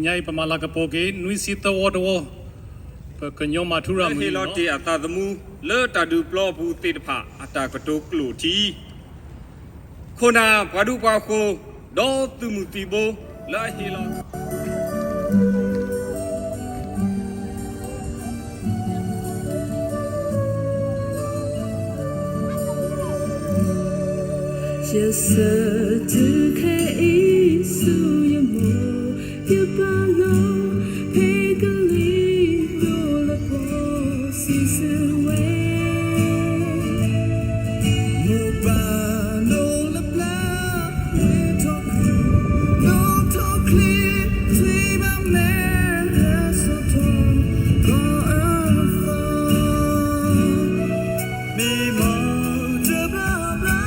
nhai pemalaga poke nui sita water pekenyo matura muni no ti atadamu le tadu plo bu ti pha atakato klu ti khona badu pa kho do tu mu ti bo la hi lo Je sais tu que isso e amor e balão pegalinho la posse se ué no ba no la bla no talk clear three by man so torn go me more to blah blah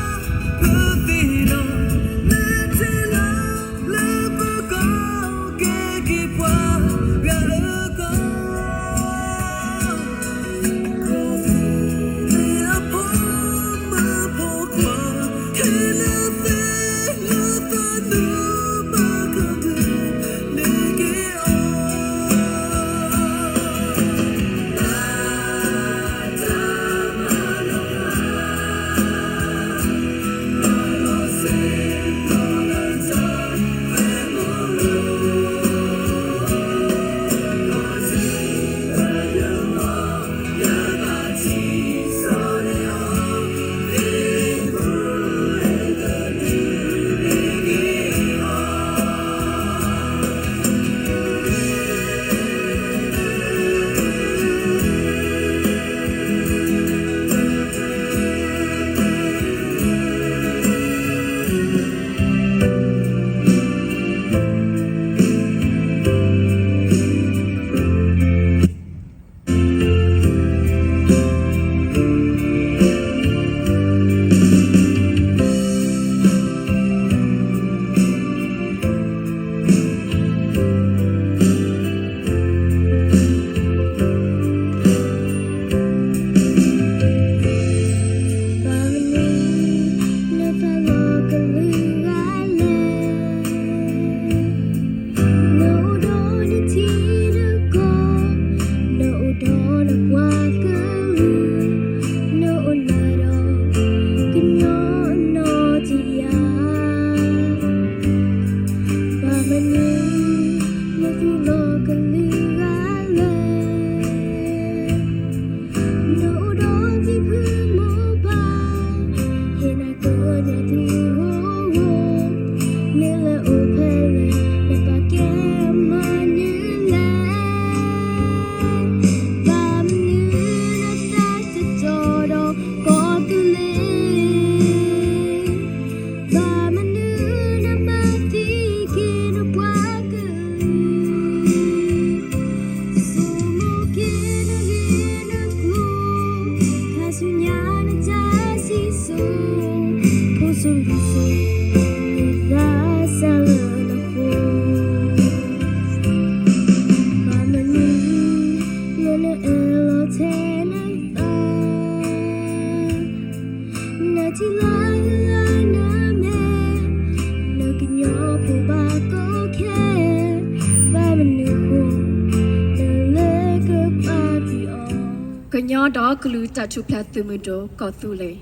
đó cứ ta chụp lại từ mình đó có tu lệ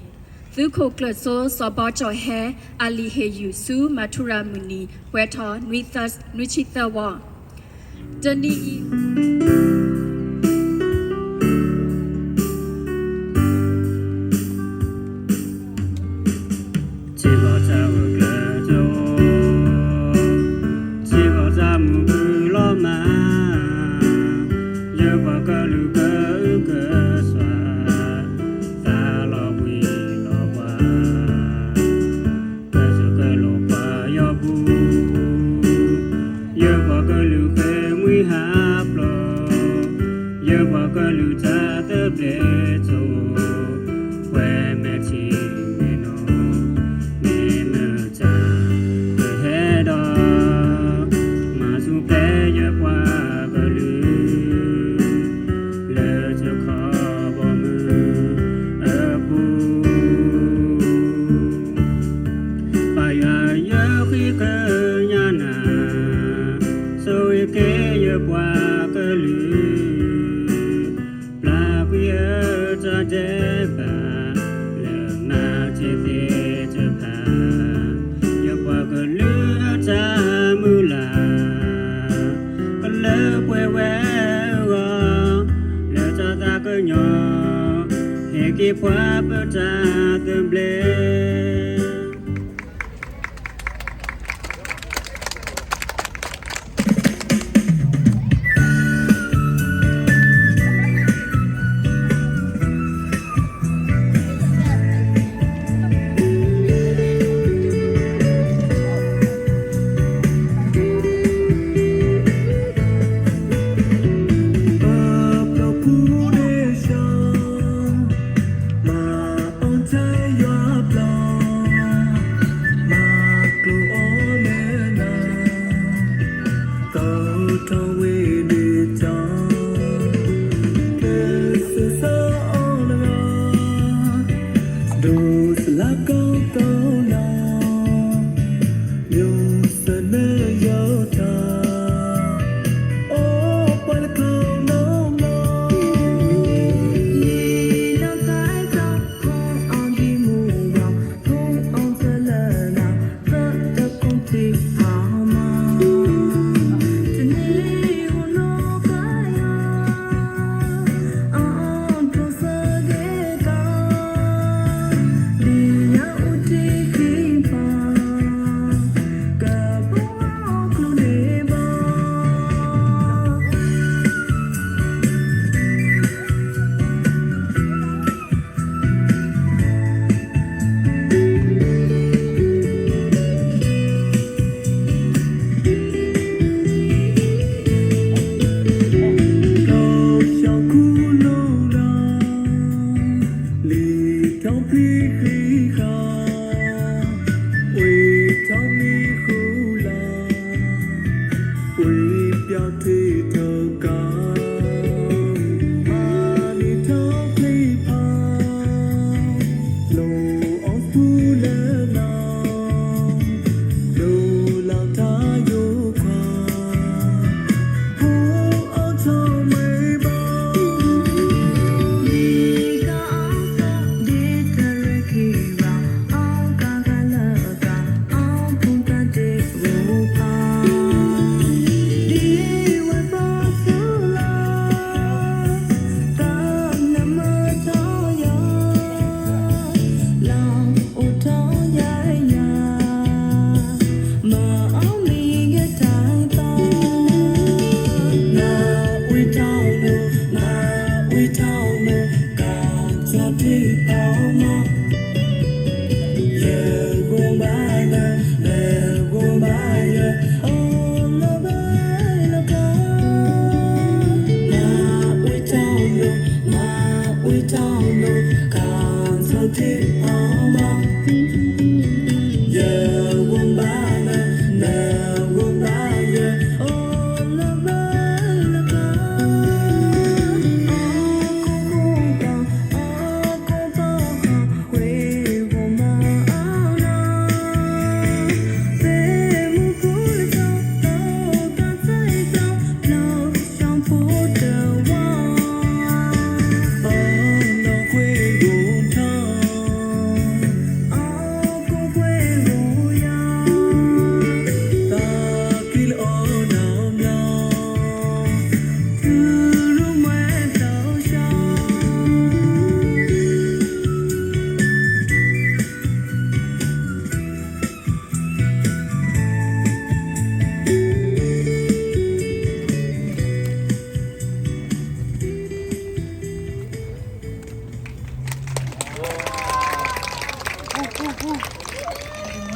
từ khâu cất số so bao cho he ali he yusu matura muni quét thọ nuôi ta nuôi chít ta wa chân đi Ke que fue para temblar.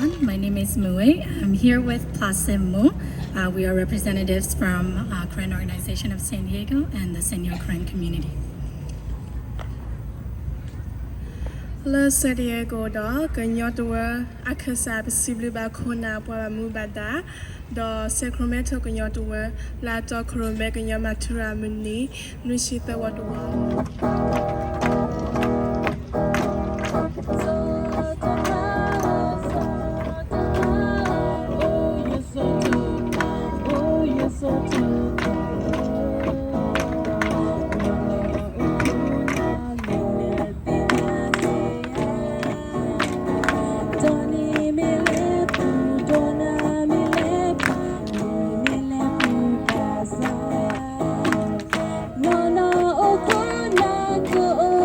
Everyone, my name is Mue. I'm here with Pasimo. We are representatives from Korean Organization of San Diego and the Senior Korean community. Le San Diego da Ganyatua Akasa Sibluba Kona Mubada da Sacramento Ganyatua La da Kurome Ganyamatura Muni Nushita Wadua. No, no, oh,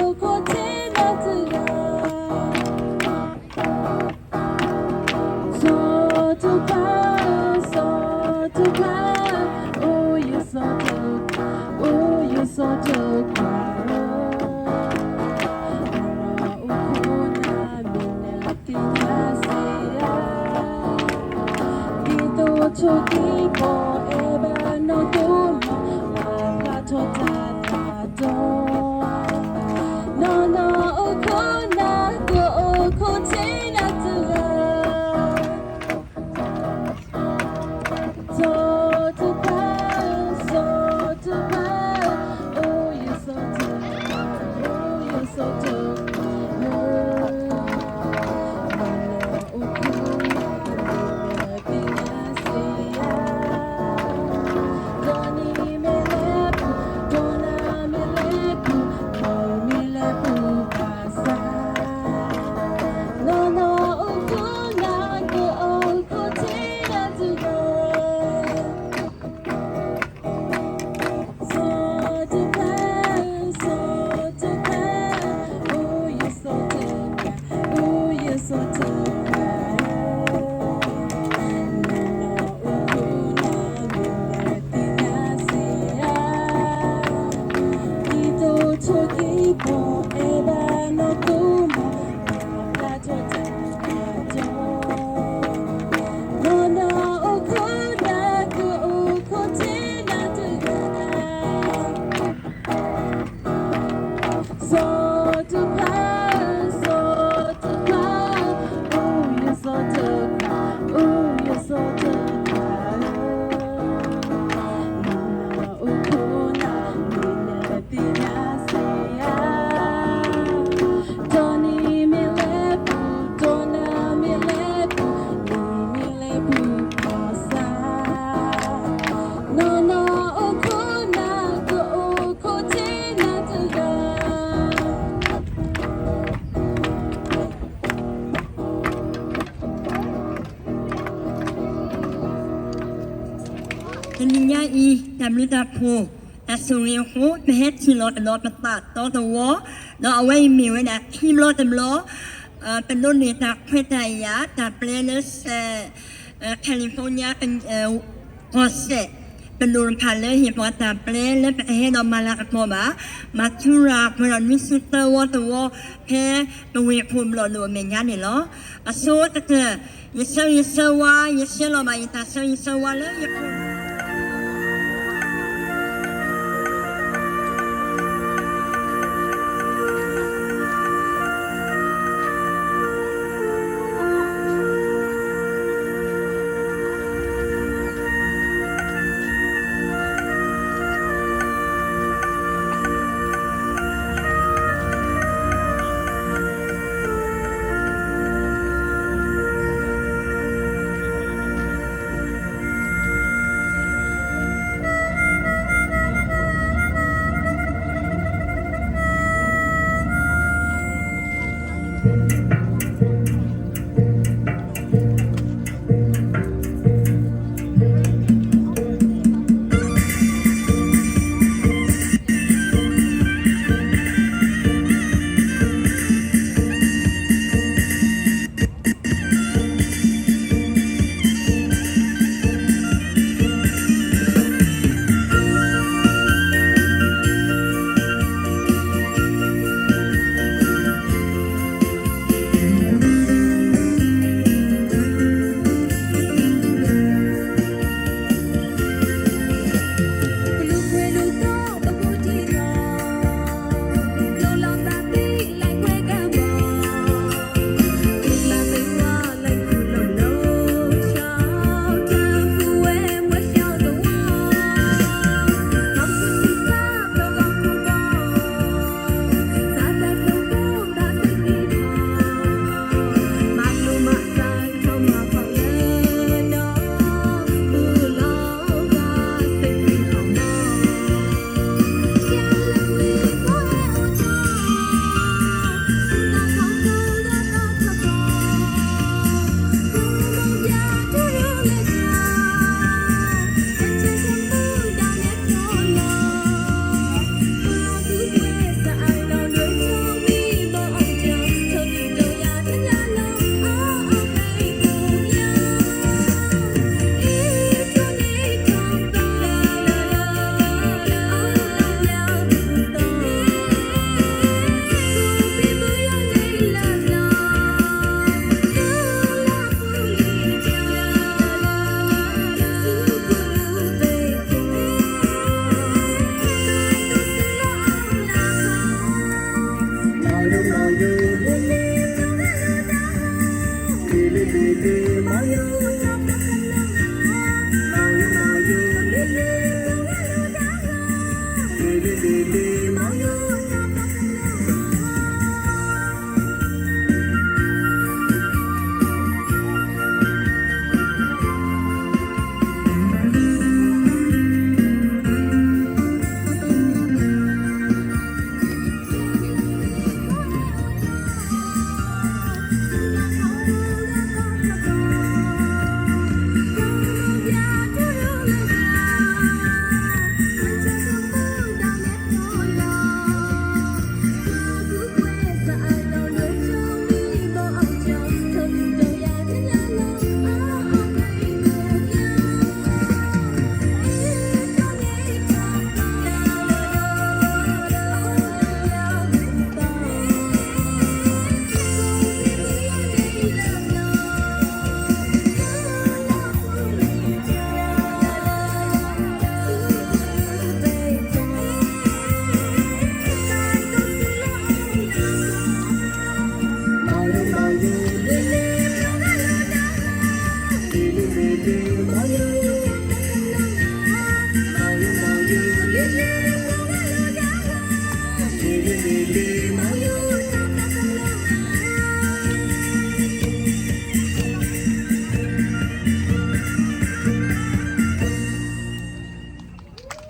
Kenya I WW Asuriho Mehet Lot Lot Matat Dot War No away me that him lot them law เป็นรุ่นนี้จากประเทศยาจากประเทศแคลิฟอร์เนียเป็นคอสเซเป็นรุ่นพันเลยเหตุว่าจากประเทศและประเทศเรามาลากตัวมาทุราเมื่อวิสุทธิ์ว่าตัวแพ้ตัวเวภูมิหล่อหลวมเหมือนกันนี่เหรออาสู้แต่เกิดยิ่งเซว่ายิ่งเซเรามายิ่งตายิ่งเซว่าเลยยิ่ง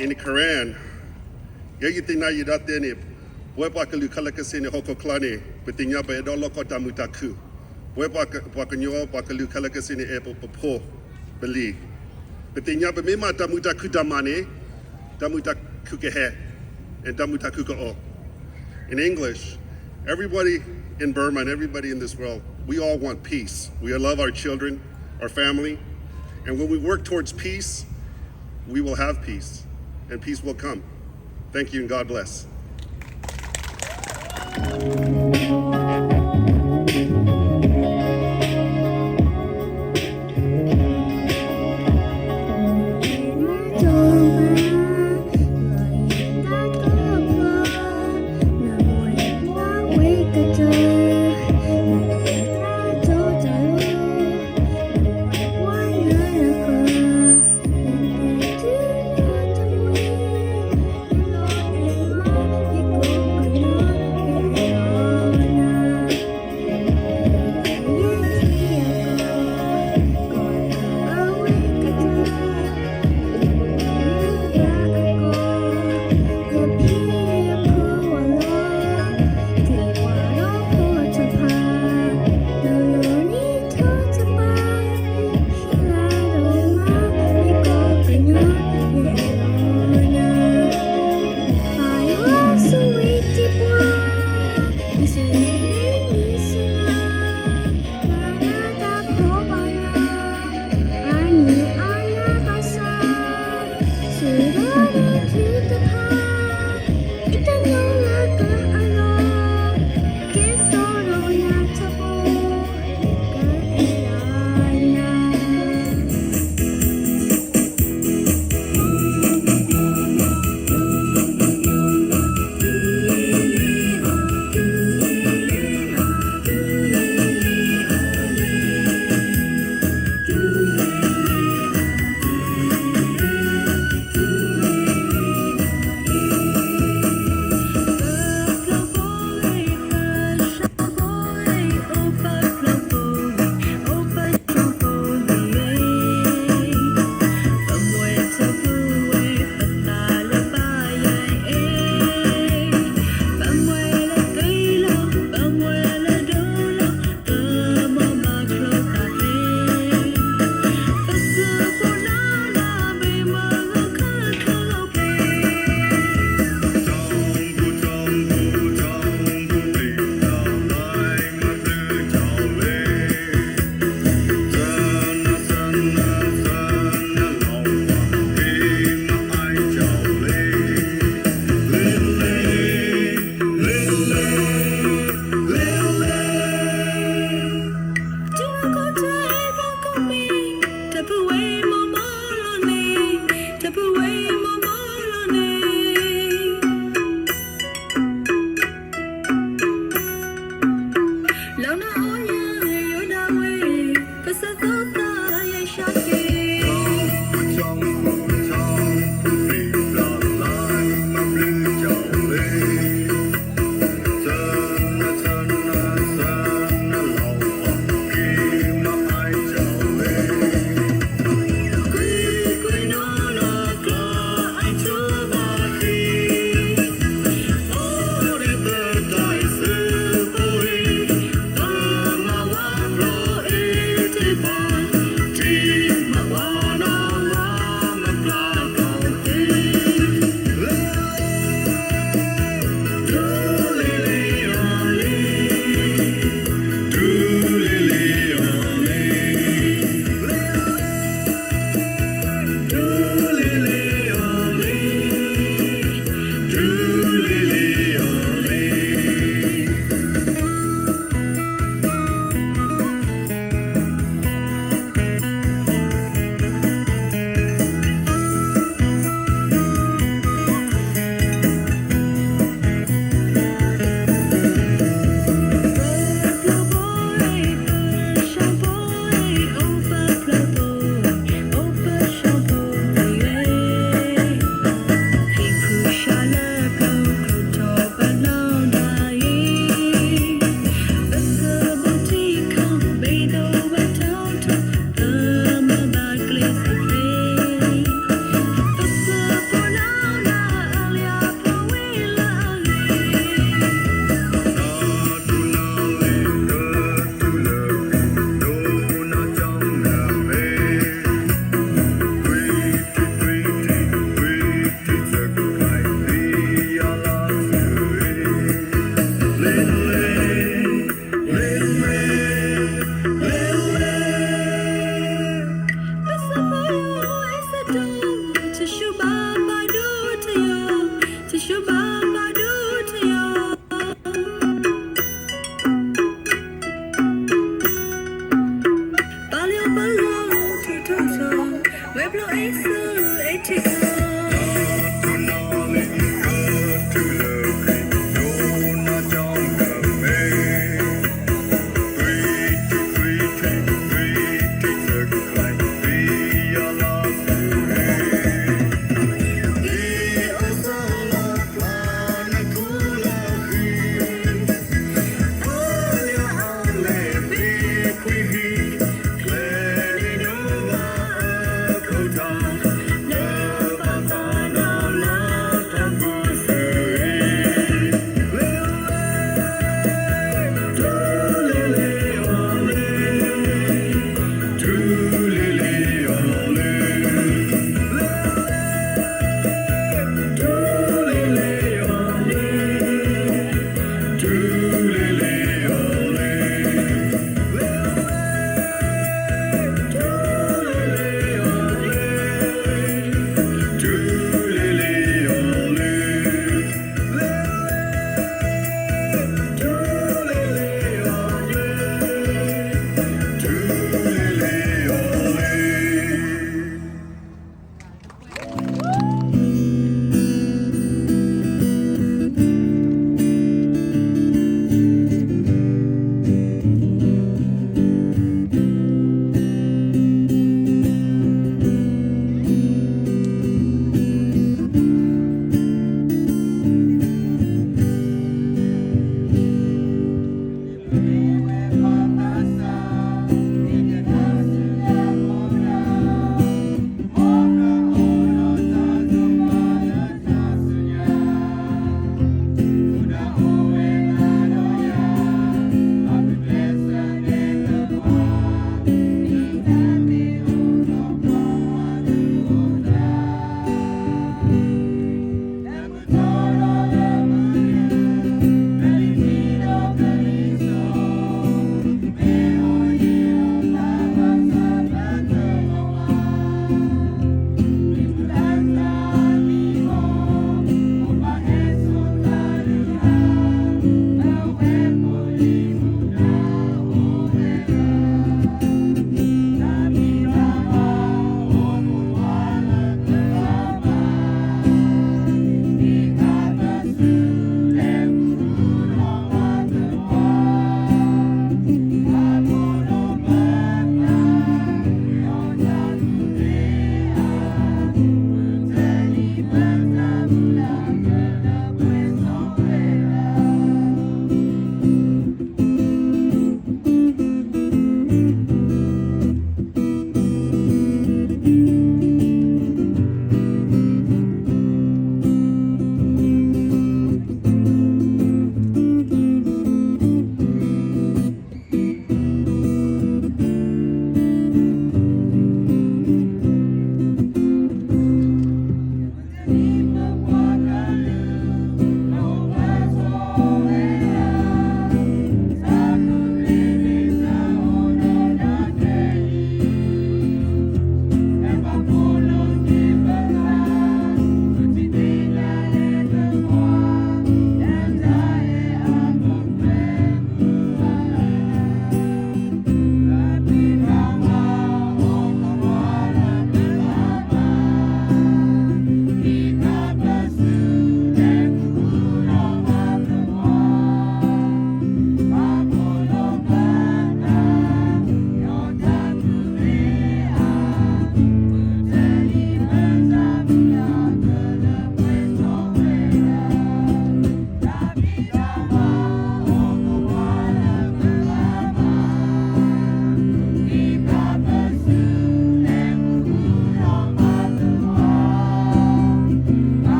In the Quran, you think now you that there ni, where pa kalu kalakasi ni hoko klani, betinya ba edo loko tamutaku, where pa kanyo pa kalu kalakasi ni epo popo beli, betinya ba mema tamutaku damani, tamutaku kehe, and tamutaku ko. In English, everybody in Burma and everybody in this world, we all want peace. We love our children, our family, and when we work towards peace, we will have peace, and peace will come. Thank you, and God bless.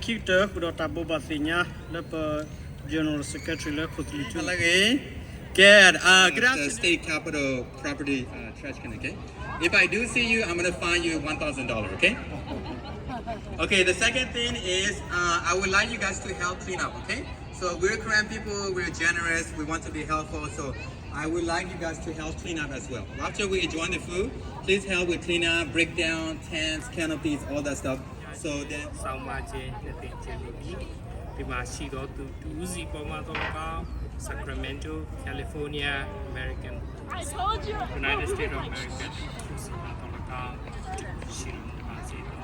Prosecutor kudo tabo basinya lepa General Secretary le khutli tu. Lagi. Good. Good afternoon. The state capital property trash can, okay? If I do see you, I'm gonna fine you $1,000, okay? Okay, the second thing is I would like you guys to help clean up, okay? So we're Korean people, we're generous, we want to be helpful, so I would like you guys to help clean up as well. After we enjoy the food, please help with clean up, break down tents, canopies, all that stuff. So then ဆောင်းပါခြင်းတဲ့တင်ခြင်းလို့ဒီမှာရှိတော့သူဦးစီပေါ်မှာတော့ကော Sacramento California American United States of America ဦးစီမှာတော့ကောရှိပါစေတော့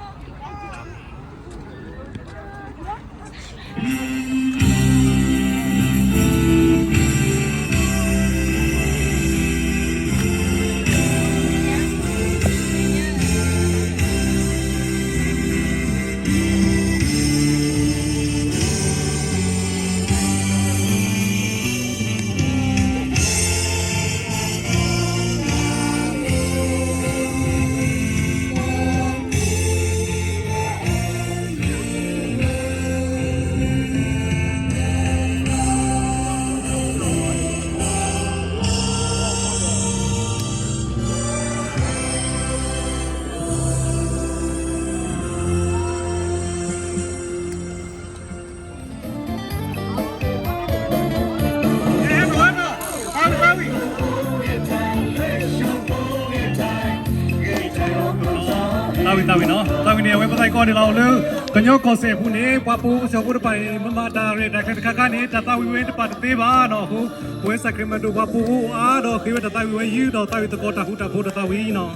တာဝီနော်တာဝီနေဝဲပတိုင်းကောဒီလောက်လူကညောကောဆေဖူနေပပူဆောပူပိုင်မမတာရဲတခါနေတာတာဝီဝဲတပတ်သေးပါနော်ဟိုဝဲစကရမန်တိုပပူအားတော့ခေဝတတာဝီဝဲယူတော့တာဝီတကောတာဟူတာဖို့တာဝီနော်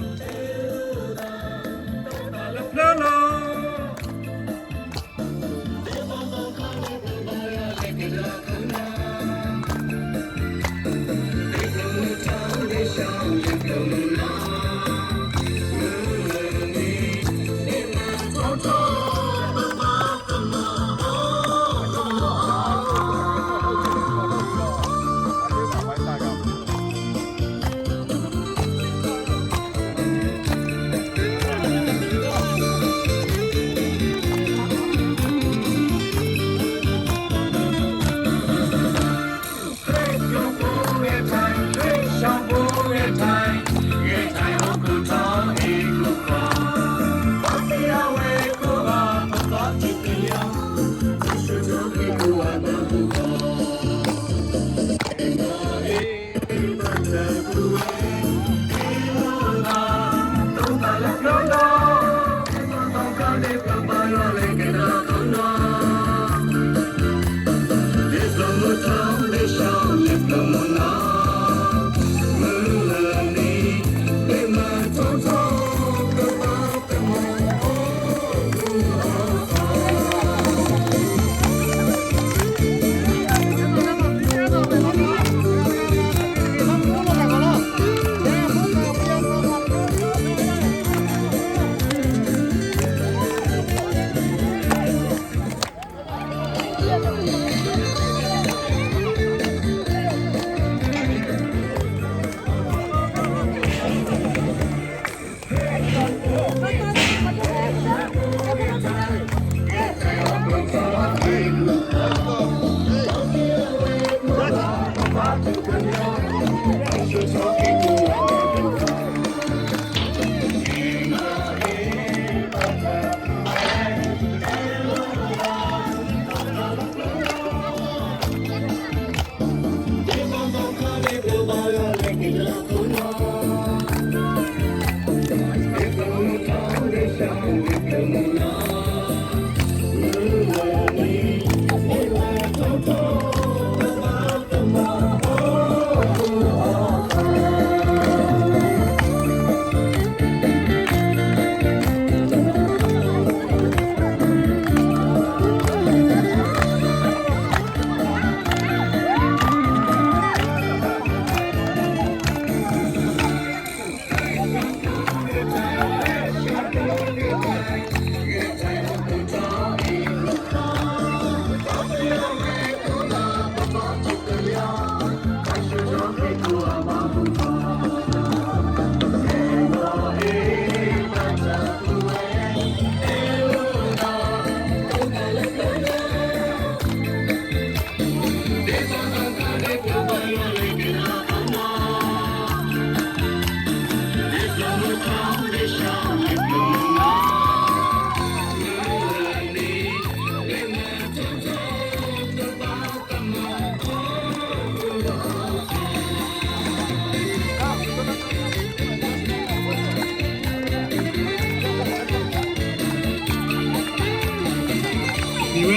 လာလာ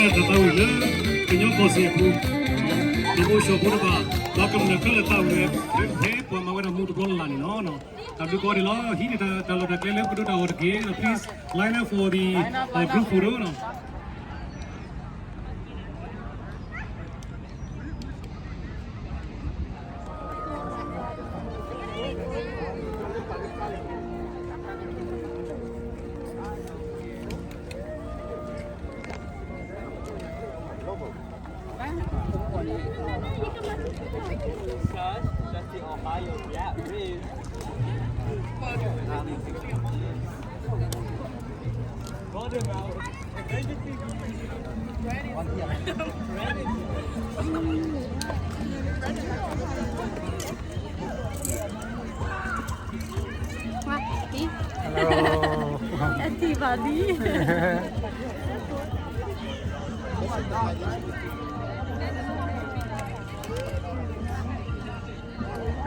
တတော်ဝီလေကညောကိုစေခုဒီကိုရှောဘောကဘာကမနကလတာဝဲဟဲပေါ်မှာဝဲမှုတကောလာနေနော်နော်ဒါဒီကိုဒီလောဟီတတလောတကလေးကုတာဝတ်ကေ please line up for the group photo နော်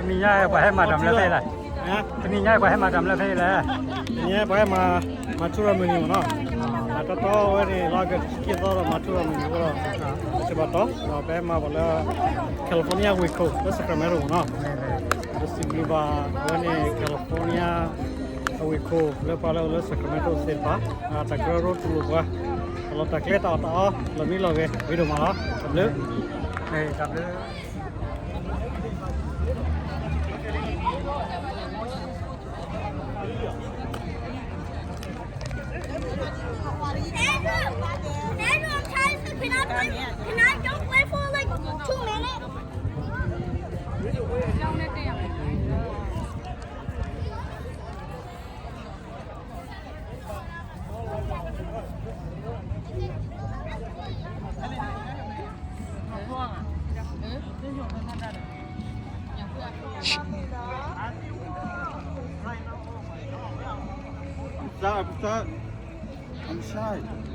มีง่ายกว่าให้มาทำแล้วได้เลยจะมีง่ายกว่าให้มาทำแล้วได้เลย เนี่ยไปมาทุรามินิเนาะมาต่อวันนี้เราก็คิดว่ามาทุรามินิก็ใช่ป่ะต่อเราไปมาบอกแล้วแคลิฟอร์เนียวิโคแล้วสักการ์เมโรเนาะรู้สึกว่าวันนี้แคลิฟอร์เนียวิโคแล้วพอแล้วสักการ์เมโรเสร็จป่ะตะกร้ารถตุลุกว่าเราตะเกียบต่อเรามีเราเว้ยวิดีโอมาแล้วจำเลยจำเลย Andrew, I'm trying to. Can I don't play for like 2 minutes? I'm shy.